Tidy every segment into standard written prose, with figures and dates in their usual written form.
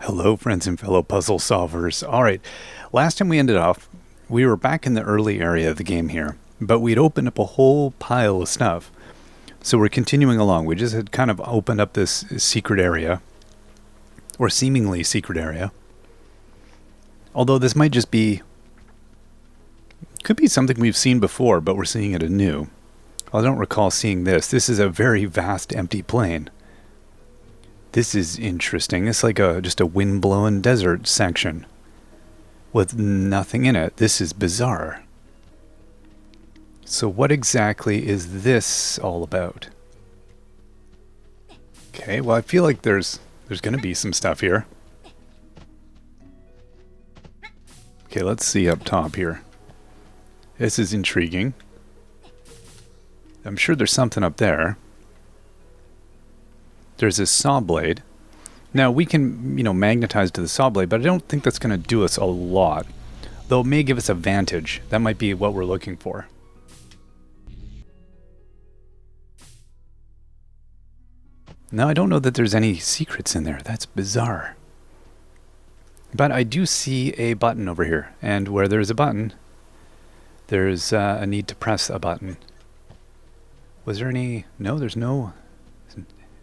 Hello, friends and fellow puzzle solvers. All right, last time we ended off, we were back in the early area of the game here, but we'd opened up a whole pile of stuff. So we're continuing along. We just had kind of opened up this secret area, or seemingly secret area. Although this might just be, could be something we've seen before, but we're seeing it anew. I don't recall seeing this. This is a very vast empty plain. This is interesting. It's like just a wind-blown desert section with nothing in it. This is bizarre. So what exactly is this all about? Okay, well I feel like there's going to be some stuff here. Okay, let's see up top here. This is intriguing. I'm sure there's something up there. There's a saw blade. Now we can, magnetize to the saw blade, but I don't think that's going to do us a lot. Though it may give us a vantage. That might be what we're looking for. Now I don't know that there's any secrets in there. That's bizarre. But I do see a button over here. And where there's a button, there's a need to press a button. Was there any... No, there's no...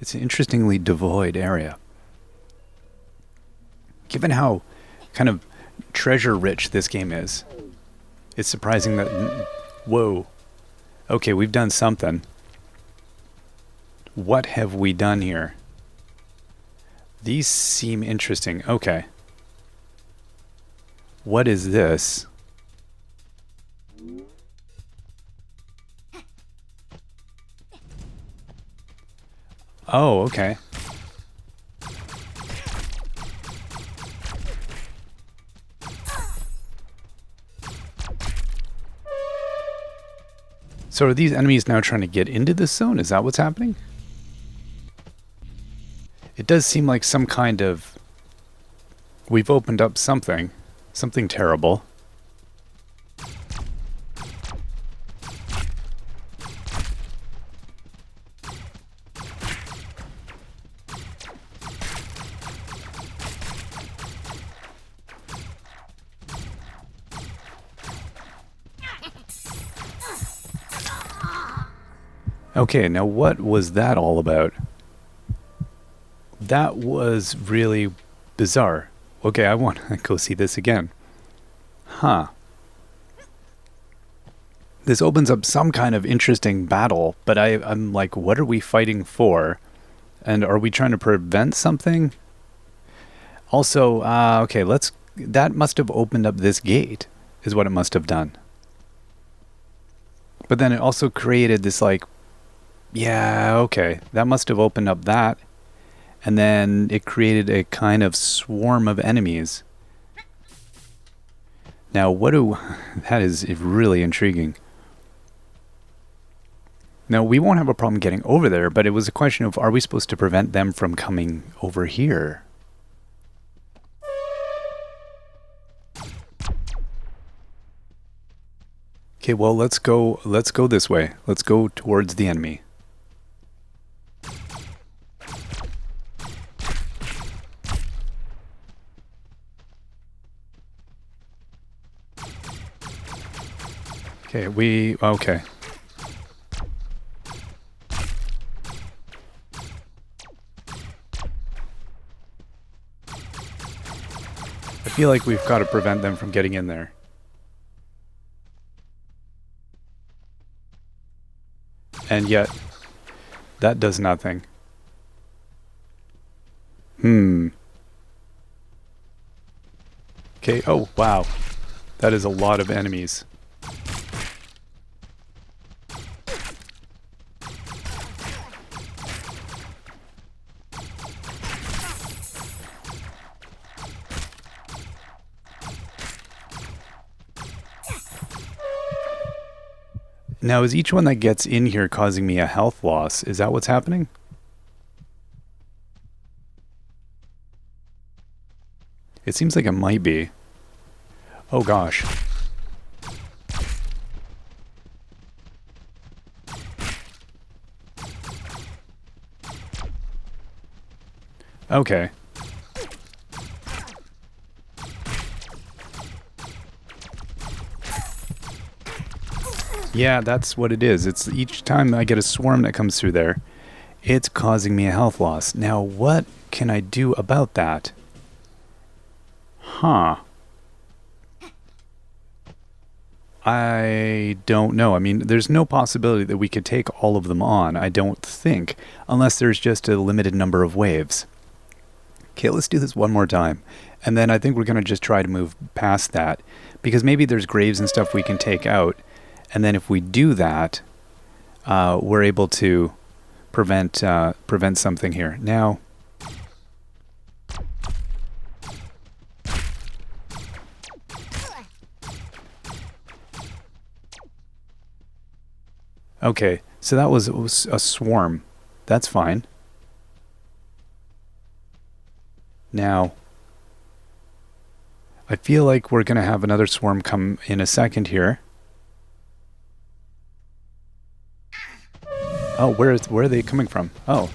It's an interestingly devoid area. Given how kind of treasure-rich this game is, it's surprising that... Whoa. Okay, we've done something. What have we done here? These seem interesting. Okay. What is this? Oh, okay. So are these enemies now trying to get into this zone? Is that what's happening? It does seem like some kind of... We've opened up something. Something terrible. Okay, now what was that all about? That was really bizarre. Okay, I want to go see this again. Huh. This opens up some kind of interesting battle, but I'm like, what are we fighting for? And are we trying to prevent something? Also, okay, that must have opened up this gate, is what it must have done. But then it also created this like, yeah, okay, that must have opened up that. And then it created a kind of swarm of enemies. Now, that is really intriguing. Now, we won't have a problem getting over there, but it was a question of, are we supposed to prevent them from coming over here? Okay, well, let's go this way. Let's go towards the enemy. Okay, okay. I feel like we've got to prevent them from getting in there. And yet, that does nothing. Okay, oh, wow. That is a lot of enemies. Now, is each one that gets in here causing me a health loss? Is that what's happening? It seems like it might be. Oh gosh. Okay. Yeah, that's what it is. It's each time I get a swarm that comes through there, it's causing me a health loss. Now, what can I do about that? Huh. I don't know. I mean, there's no possibility that we could take all of them on, I don't think, unless there's just a limited number of waves. Okay, let's do this one more time. And then I think we're going to just try to move past that, because maybe there's graves and stuff we can take out. And then if we do that, we're able to prevent something here. Now, okay, so that was a swarm. That's fine. Now, I feel like we're going to have another swarm come in a second here. Oh, where are they coming from? Oh.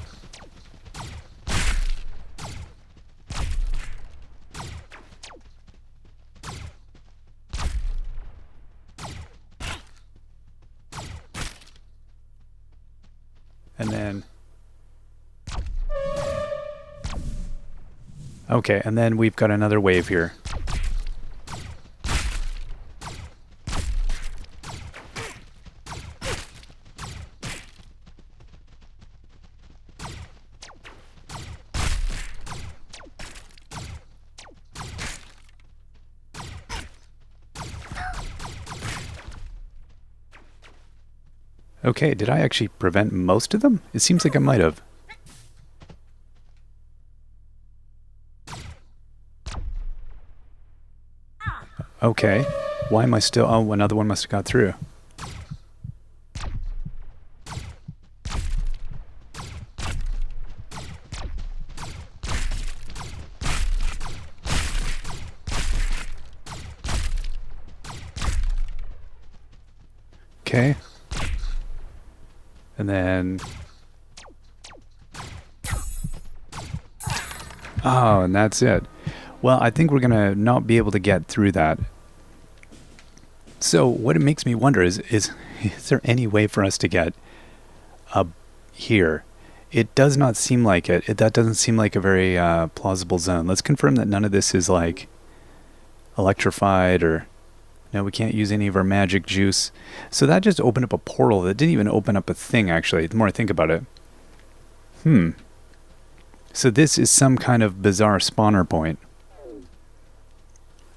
And then... okay, and then we've got another wave here. Okay, did I actually prevent most of them? It seems like I might have. Okay, why am I still... oh, another one must have got through. Okay. And then... oh, and that's it. Well, I think we're going to not be able to get through that. So what it makes me wonder is there any way for us to get up here? It does not seem like it. That doesn't seem like a very plausible zone. Let's confirm that none of this is like electrified or... no, we can't use any of our magic juice. So that just opened up a portal. That didn't even open up a thing, actually, the more I think about it. So this is some kind of bizarre spawner point.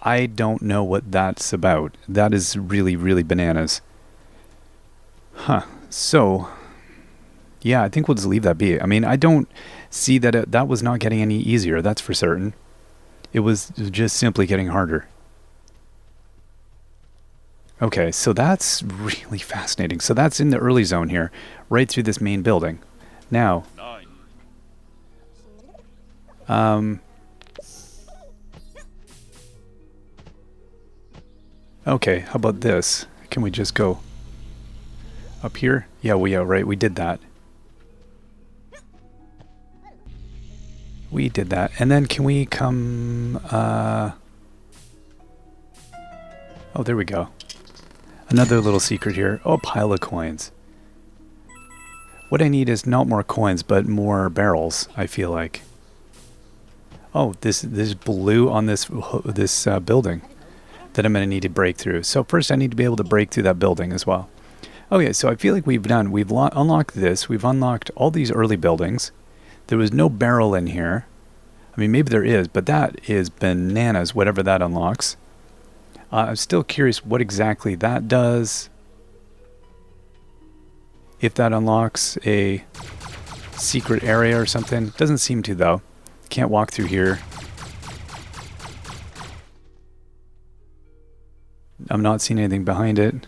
I don't know what that's about. That is really, really bananas. Huh. So, yeah, I think we'll just leave that be. I mean, I don't see that that was not getting any easier, that's for certain. It was just simply getting harder. Okay, so that's really fascinating. So that's in the early zone here, right through this main building. Now, okay, how about this? Can we just go up here? Yeah, right, we did that. We did that. And then can we come, oh, there we go. Another little secret here. Oh, a pile of coins. What I need is not more coins, but more barrels, I feel like. Oh, this blue on this building that I'm going to need to break through. So first I need to be able to break through that building as well. Okay, so I feel like we've unlocked this. We've unlocked all these early buildings. There was no barrel in here. I mean, maybe there is, but that is bananas, whatever that unlocks. I'm still curious what exactly that does. If that unlocks a secret area or something. Doesn't seem to, though. Can't walk through here. I'm not seeing anything behind it.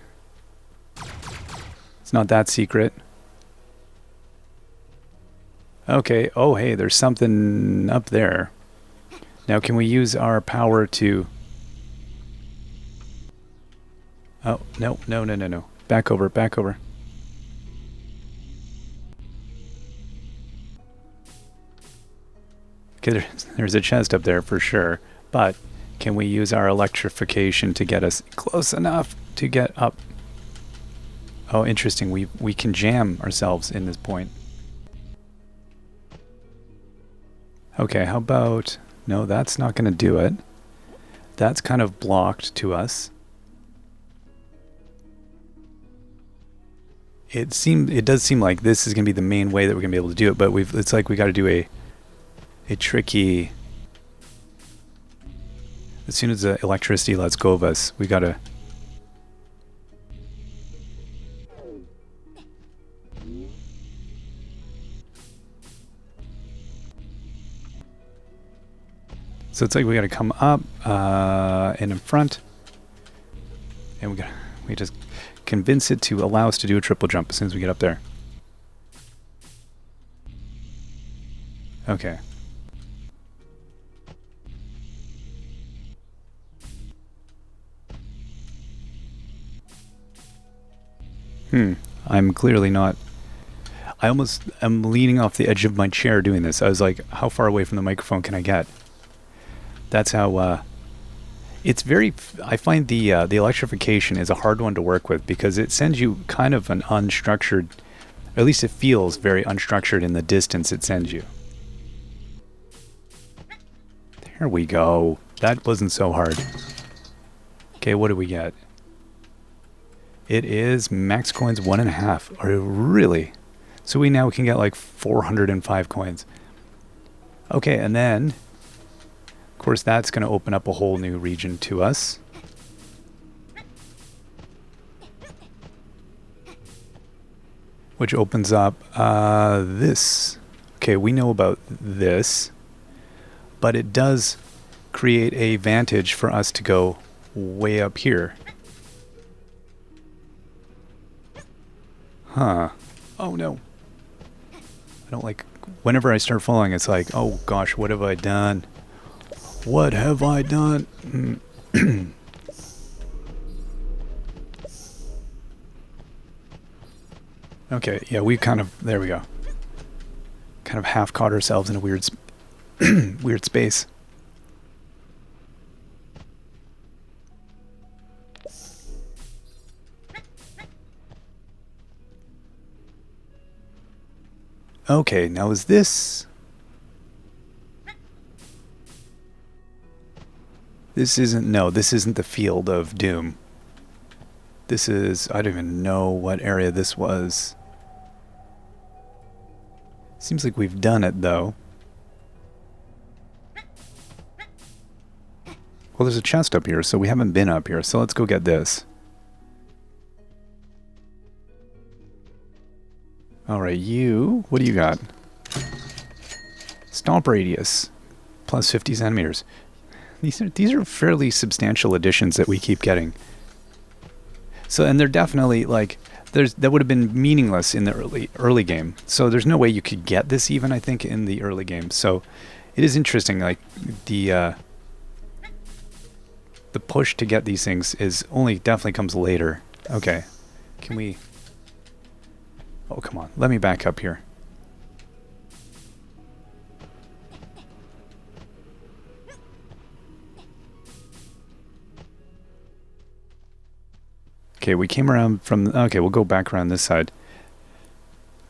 It's not that secret. Okay. Oh, hey, there's something up there. Now, can we use our power to... oh, no. Back over. Okay, there's a chest up there for sure. But can we use our electrification to get us close enough to get up? Oh, interesting. We can jam ourselves in this point. Okay, how about... No, that's not going to do it. That's kind of blocked to us. It does seem like this is going to be the main way that we're going to be able to do it, but it's like we got to do a tricky... As soon as the electricity lets go of us, we got to... So it's like we got to come up and in front, and we just convince it to allow us to do a triple jump as soon as we get up there. Okay. I'm clearly not... I almost am leaning off the edge of my chair doing this. I was like, how far away from the microphone can I get? That's how... it's very... I find the electrification is a hard one to work with because it sends you kind of an unstructured... Or at least it feels very unstructured in the distance it sends you. There we go. That wasn't so hard. Okay, what do we get? It is max coins 1.5. Or really? So we now can get like 405 coins. Okay, and then... Of course, that's going to open up a whole new region to us. Which opens up this. Okay, we know about this. But it does create a vantage for us to go way up here. Huh. Oh no. I don't like... Whenever I start falling, it's like, oh gosh, what have I done? What have I done? Okay, yeah, we kind of... There we go. Kind of half caught ourselves in a weird... weird space. Okay, now is this... This isn't... No, this isn't the field of doom. This is... I don't even know what area this was. Seems like we've done it, though. Well, there's a chest up here, so we haven't been up here, so let's go get this. Alright, you... What do you got? Stomp radius. Plus 50 centimeters. These are fairly substantial additions that we keep getting. So, and they're definitely, like... that would have been meaningless in the early game. So there's no way you could get this even, I think, in the early game. So it is interesting, like, the push to get these things is only definitely comes later. Okay. Can we... Oh, come on. Let me back up here. Okay, we came around from... Okay, we'll go back around this side.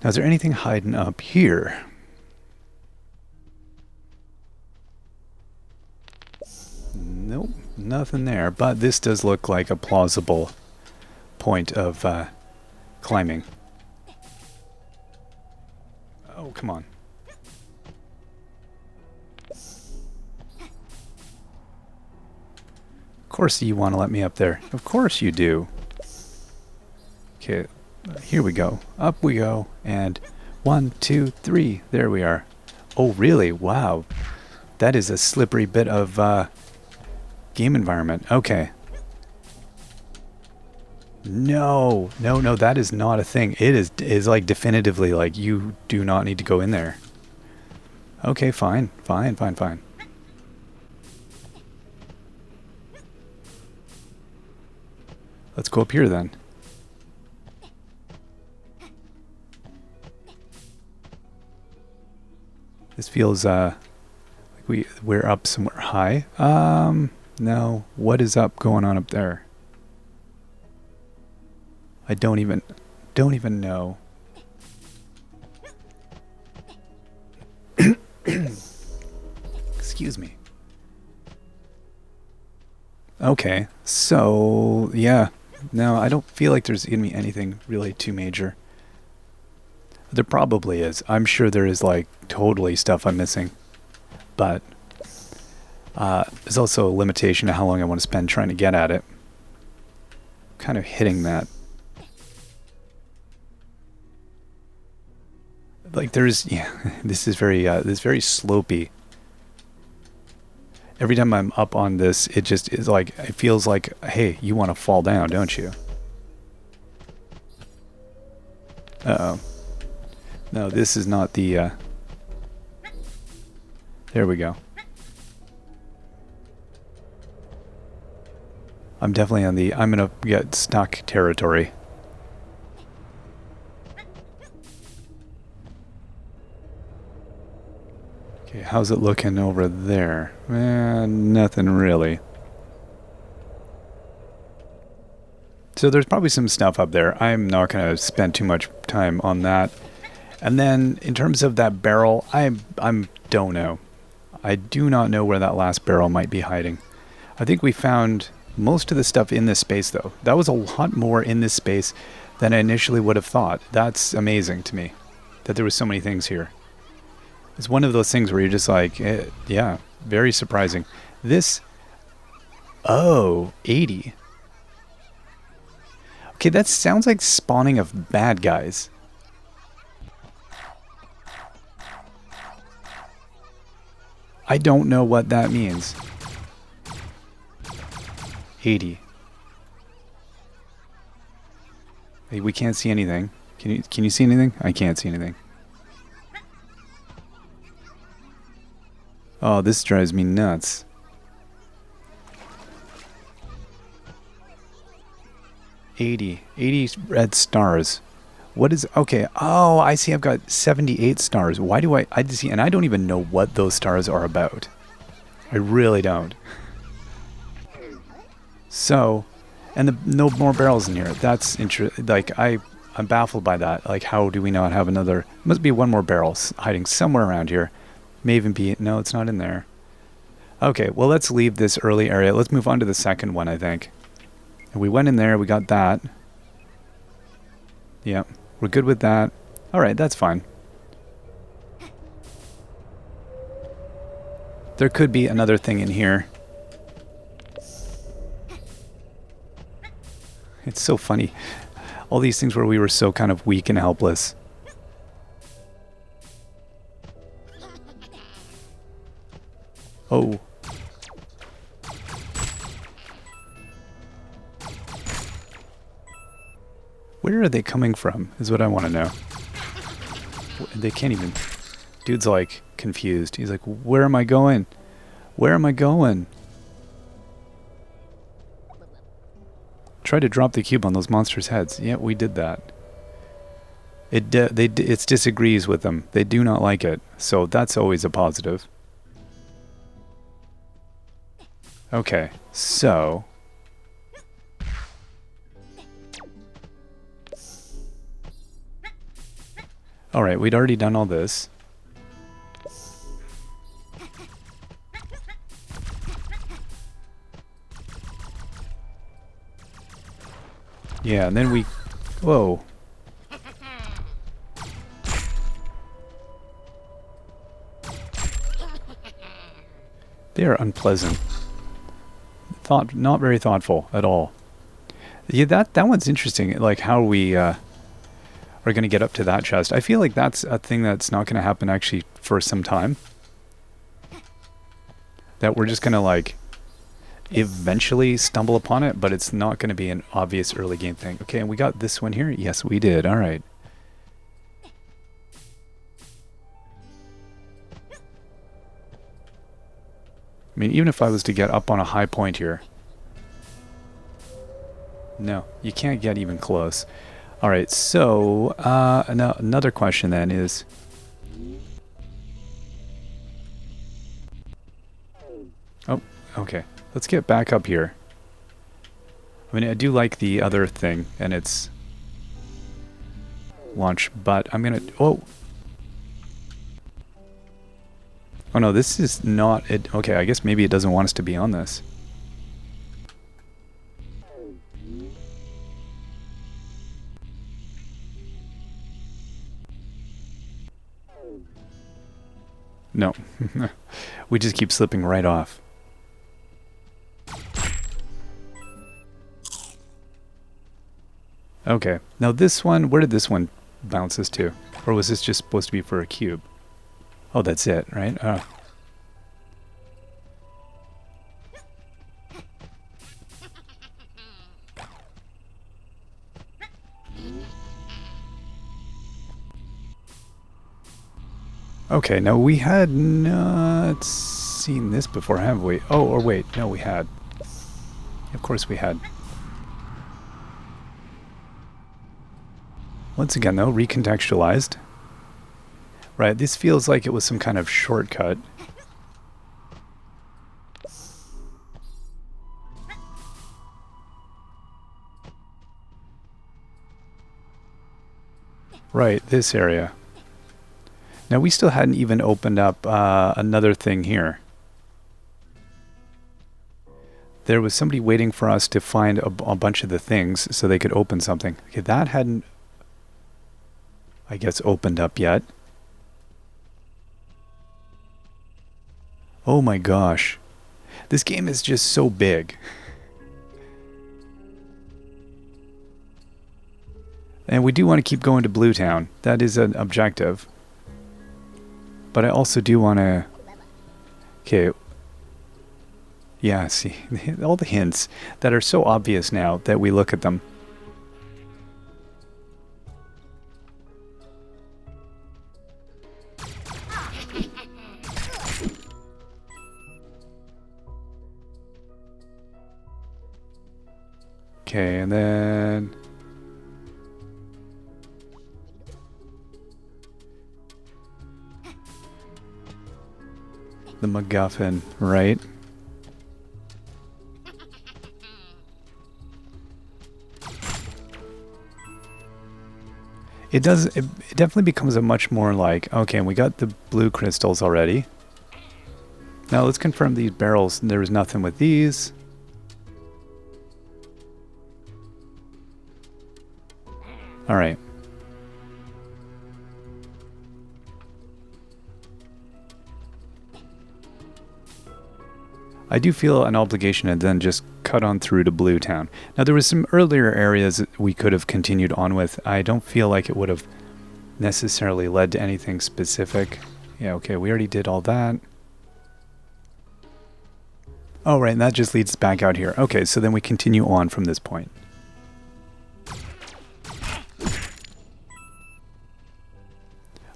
Now, is there anything hiding up here? Nope, nothing there. But this does look like a plausible point of climbing. Oh, come on. Of course you want to let me up there. Of course you do. Okay, here we go. Up we go. And 1, 2, 3. There we are. Oh, really? Wow. That is a slippery bit of game environment. Okay. No, that is not a thing. It is like definitively like you do not need to go in there. Okay, fine. Let's go up here then. This feels like we're up somewhere high. No, what is up going on up there? I don't even... don't even know. Excuse me. Okay, so yeah. No, I don't feel like there's gonna be anything really too major. There probably is. I'm sure there is like totally stuff I'm missing. But there's also a limitation to how long I want to spend trying to get at it. Kind of hitting that. Like there's, yeah, this is very slopey. Every time I'm up on this, it just is like, it feels like, hey, you want to fall down, don't you? Uh-oh. No, this is not the, there we go. I'm definitely on the, I'm gonna get stuck territory. Okay, how's it looking over there? Nothing really. So there's probably some stuff up there. I'm not going to spend too much time on that. And then in terms of that barrel, I don't know. I do not know where that last barrel might be hiding. I think we found most of the stuff in this space, though. That was a lot more in this space than I initially would have thought. That's amazing to me, that there was so many things here. It's one of those things where you're just like, yeah, very surprising. This, oh, 80. Okay, that sounds like spawning of bad guys. I don't know what that means. 80. Hey, we can't see anything. Can you see anything? I can't see anything. Oh, this drives me nuts. $80 red stars. What is, okay, oh, I see I've got 78 stars. Why do I see, and I don't even know what those stars are about. I really don't. So, and no more barrels in here. That's interesting. Like, I'm baffled by that. Like, how do we not have another, must be one more barrel hiding somewhere around here. May even be, no, it's not in there. Okay, well, let's leave this early area. Let's move on to the second one, I think. And we went in there, we got that. Yeah, we're good with that. Alright, that's fine. There could be another thing in here. It's so funny. All these things where we were so kind of weak and helpless. Oh. Where are they coming from, is what I want to know. They can't even... Dude's like confused. He's like, where am I going? Where am I going? Try to drop the cube on those monsters' heads. Yeah, we did that. It disagrees with them. They do not like it. So that's always a positive. Okay, so... Alright, we'd already done all this. Yeah, and then we... Whoa. They are unpleasant. Not very thoughtful at all. Yeah, that one's interesting. Like how we are going to get up to that chest. I feel like that's a thing that's not going to happen actually for some time. That we're just going to like eventually stumble upon it, but it's not going to be an obvious early game thing. Okay, and we got this one here. Yes, we did. All right. I mean, even if I was to get up on a high point here. No, you can't get even close. Alright, so another question then is... Oh, okay. Let's get back up here. I mean, I do like the other thing, and it's... launch, but I'm gonna... Oh! Oh no, this is not it. Okay, I guess maybe it doesn't want us to be on this. No. We just keep slipping right off. Okay. Now this one, where did this one bounce us to? Or was this just supposed to be for a cube? Oh, that's it, right? Oh. Okay, now we had not seen this before, have we? Oh, or wait, no, we had. Of course we had. Once again, though, recontextualized. Right, this feels like it was some kind of shortcut. Right, this area. Now, we still hadn't even opened up another thing here. There was somebody waiting for us to find a bunch of the things so they could open something. Okay, that hadn't, I guess, opened up yet. Oh my gosh. This game is just so big. And we do want to keep going to Blue Town. That is an objective. But I also do want to... Okay. Yeah, see, all the hints that are so obvious now that we look at them. Okay, and then... the MacGuffin, right? It does, it definitely becomes a much more like, okay, we got the blue crystals already. Now let's confirm these barrels. There was nothing with these. All right. I do feel an obligation to then just cut on through to Blue Town. Now there was some earlier areas that we could have continued on with. I don't feel like it would have necessarily led to anything specific. Yeah, okay, we already did all that. Oh, right, and that just leads back out here. Okay, so then we continue on from this point.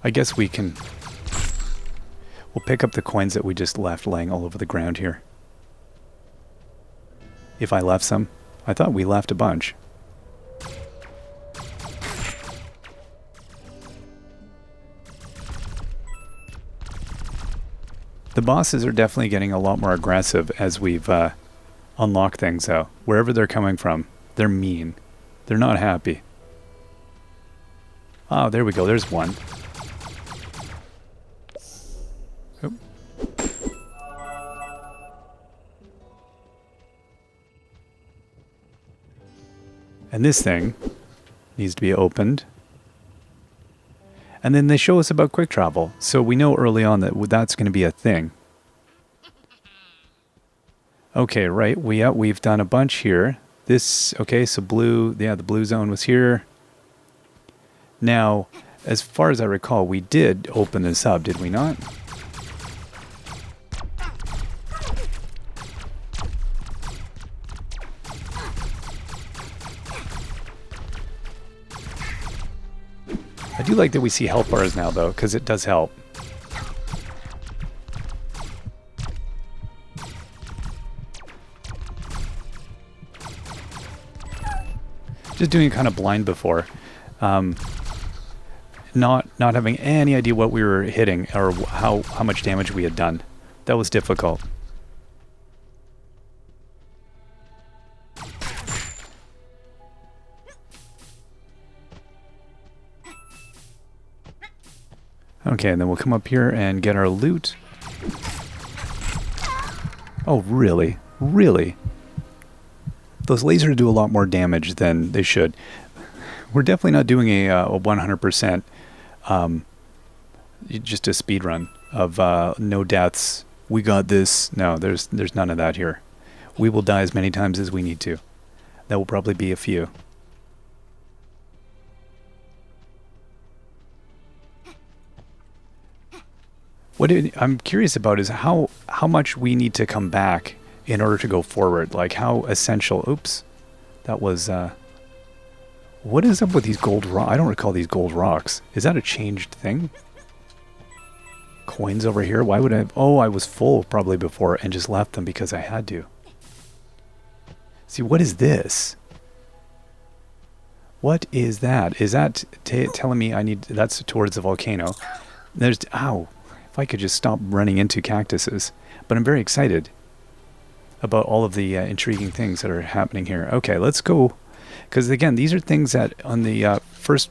I guess we can... we'll pick up the coins that we just left laying all over the ground here. If I left some. I thought we left a bunch. The bosses are definitely getting a lot more aggressive as we've unlocked things, though. Wherever they're coming from, they're mean. They're not happy. Oh, there we go. There's one. Oop. And this thing needs to be opened. And then they show us about quick travel. So we know early on that that's going to be a thing. Okay, right. We've done a bunch here. This, okay, so blue, yeah, the blue zone was here. Now, as far as I recall, we did open this up, did we not? I do like that we see health bars now, though, because it does help. Just doing it kind of blind before. Not having any idea what we were hitting or how much damage we had done. That was difficult. Okay, and then we'll come up here and get our loot. Oh, really? Really? Those lasers do a lot more damage than they should. We're definitely not doing a 100%, just a speed run of no deaths. We got this. No, there's none of that here. We will die as many times as we need to. That will probably be a few. I'm curious about is how much we need to come back in order to go forward. Like how essential. Oops, that was. What is up with these gold rocks? I don't recall these gold rocks. Is that a changed thing? Coins over here. Why would I? Oh, I was full probably before and just left them because I had to. See, what is this? What is that? Is that telling me I need... That's towards the volcano. There's... Ow. If I could just stop running into cactuses. But I'm very excited about all of the intriguing things that are happening here. Okay, let's go. Because again, these are things that on the first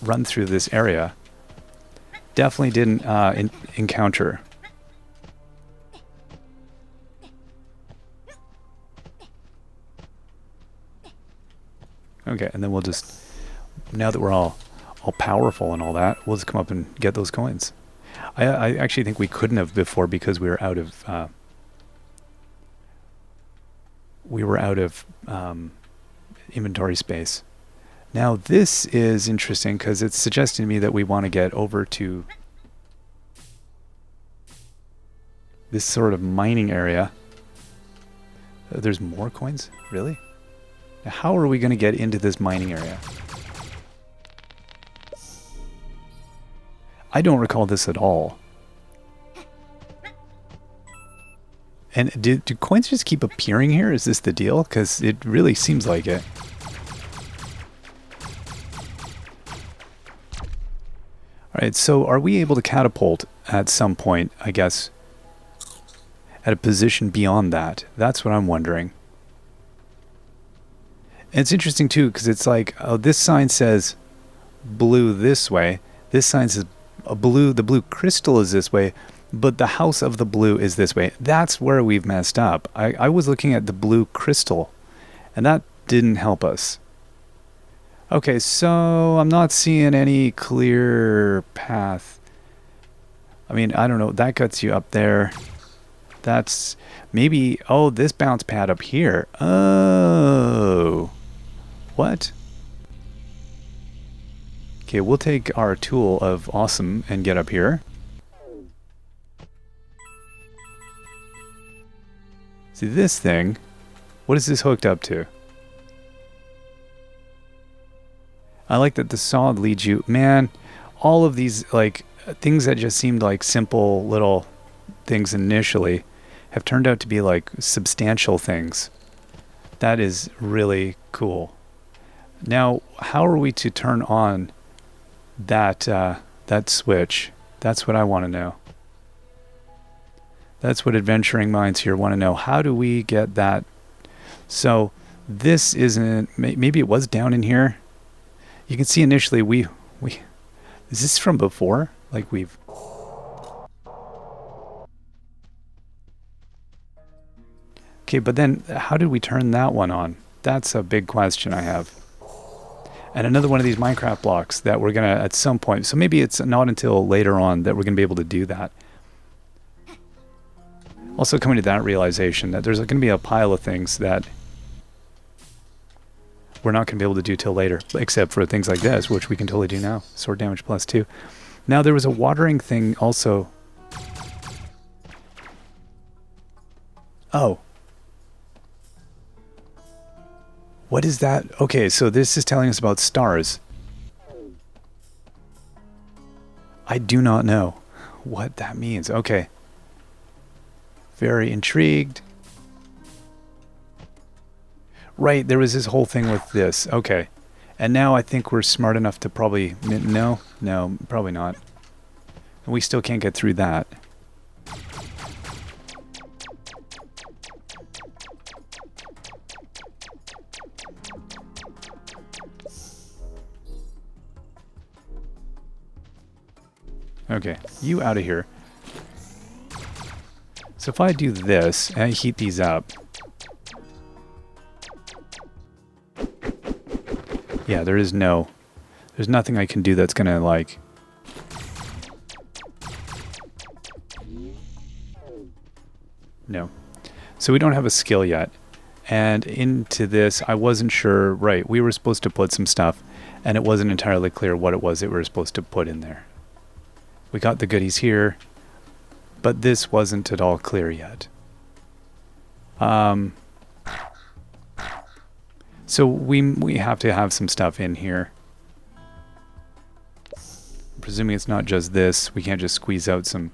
run through this area definitely didn't encounter. Okay, and then we'll just, now that we're all powerful and all that, we'll just come up and get those coins. I actually think we couldn't have before because we were out of inventory space. Now this is interesting because it's suggesting to me that we want to get over to this sort of mining area. There's more coins? Really? How are we going to get into this mining area? I don't recall this at all. And do coins just keep appearing here? Is this the deal? Because it really seems like it. Alright, so are we able to catapult at some point, I guess, at a position beyond that? That's what I'm wondering. And it's interesting too, because it's like, oh, this sign says blue this way. This sign says blue, the blue crystal is this way, but the house of the blue is this way. That's where we've messed up. I was looking at the blue crystal, and that didn't help us. Okay, so I'm not seeing any clear path. I mean, I don't know. That gets you up there. That's maybe... Oh, this bounce pad up here. Oh... What? Okay, we'll take our tool of awesome and get up here. See this thing? What is this hooked up to? I like that the saw leads you... Man, all of these, like, things that just seemed like simple little things initially have turned out to be, like, substantial things. That is really cool. Now, how are we to turn on that that switch? That's what I want to know. That's what adventuring minds here want to know. How do we get that? So this isn't... Maybe it was down in here. You can see initially we is this from before? Like we've... Okay, but then how did we turn that one on? That's a big question I have. And another one of these Minecraft blocks that we're going to, at some point, so maybe it's not until later on that we're going to be able to do that. Also coming to that realization that there's going to be a pile of things that we're not going to be able to do till later, except for things like this, which we can totally do now. Sword damage +2. Now there was a watering thing also. Oh. What is that? Okay, so this is telling us about stars. I do not know what that means. Okay. Very intrigued. Right, there was this whole thing with this. Okay. And now I think we're smart enough to probably... No, probably not. And we still can't get through that. Okay, you out of here. So if I do this, and I heat these up... Yeah, there's nothing I can do that's gonna, like... No. So we don't have a skill yet. And into this, I wasn't sure... Right, we were supposed to put some stuff, and it wasn't entirely clear what it was that we were supposed to put in there. We got the goodies here, but this wasn't at all clear yet. So we have to have some stuff in here. I'm presuming it's not just this. We can't just squeeze out some...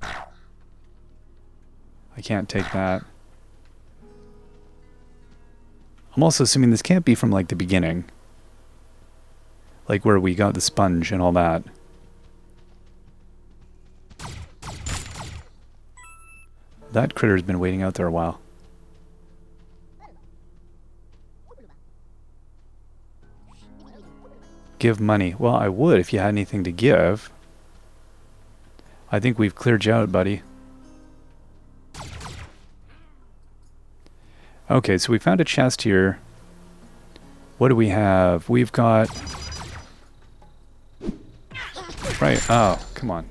I can't take that. I'm also assuming this can't be from, like, the beginning. Like, where we got the sponge and all that. That critter's been waiting out there a while. Give money. Well, I would if you had anything to give. I think we've cleared you out, buddy. Okay, so we found a chest here. What do we have? We've got... Right, oh, come on.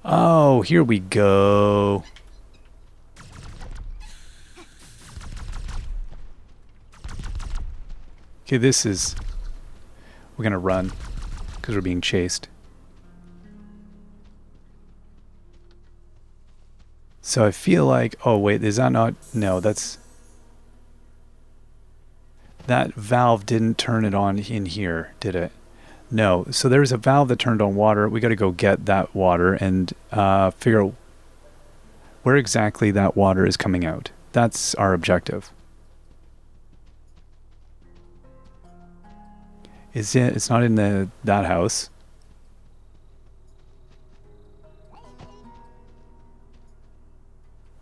Oh, here we go. Okay, this is... We're gonna run, because we're being chased. So I feel like... Oh, wait, is that not... No, that's... That valve didn't turn it on in here, did it? No. So there's a valve that turned on water. We got to go get that water and figure out where exactly that water is coming out. That's our objective. Is it? It's not in that house.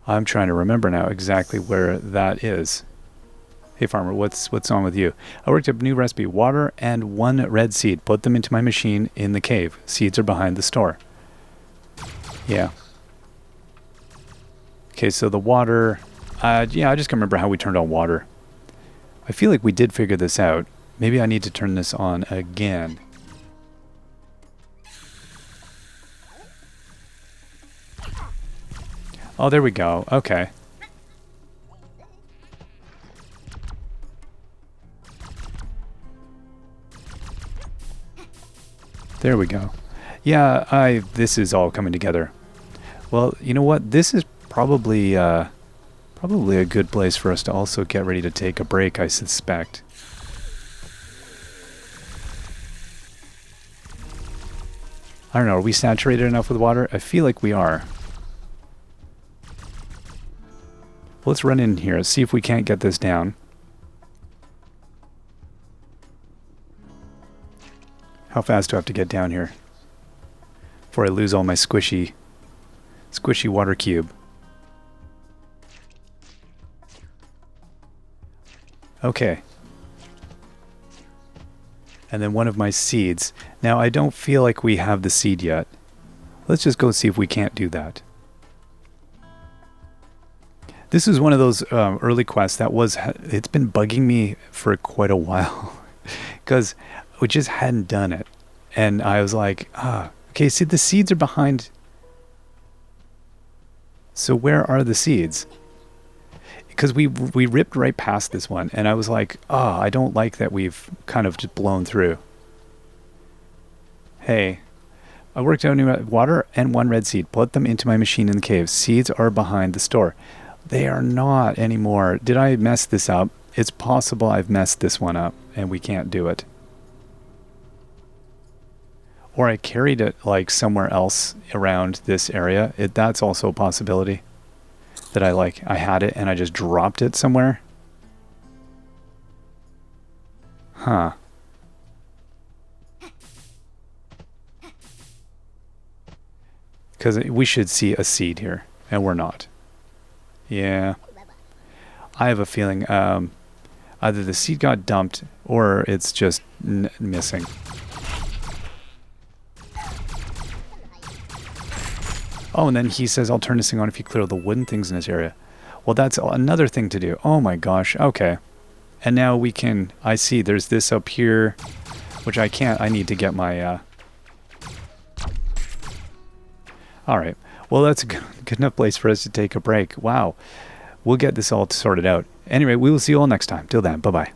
I'm trying to remember now exactly where that is. Hey farmer, what's on with you? I worked up a new recipe. Water and 1 red seed. Put them into my machine in the cave. Seeds are behind the store. Yeah. Okay, so the water... yeah, I just can't remember how we turned on water. I feel like we did figure this out. Maybe I need to turn this on again. Oh, there we go. Okay. There we go. Yeah, this is all coming together. Well, you know what? This is probably a good place for us to also get ready to take a break, I suspect. I don't know, are we saturated enough with water? I feel like we are. Let's run in here, see if we can't get this down. How fast do I have to get down here before I lose all my squishy water cube? Okay. And then one of my seeds. Now, I don't feel like we have the seed yet. Let's just go see if we can't do that. This is one of those early quests that it's been bugging me for quite a while. Because we just hadn't done it. And I was like, okay, see, the seeds are behind. So where are the seeds? Because we ripped right past this one. And I was like, I don't like that we've kind of just blown through. Hey, I worked out new water and 1 red seed. Put them into my machine in the cave. Seeds are behind the store. They are not anymore. Did I mess this up? It's possible I've messed this one up and we can't do it. Or I carried it like somewhere else around this area. That's also a possibility. That I had it and I just dropped it somewhere. Huh. Because we should see a seed here, and we're not. Yeah. I have a feeling either the seed got dumped or it's just missing. Oh, and then he says, I'll turn this thing on if you clear all the wooden things in this area. Well, that's another thing to do. Oh my gosh. Okay. And now we can, I see there's this up here, which I can't, I need to get my, all right. Well, that's a good enough place for us to take a break. Wow. We'll get this all sorted out. Anyway, we will see you all next time. Till then, bye-bye.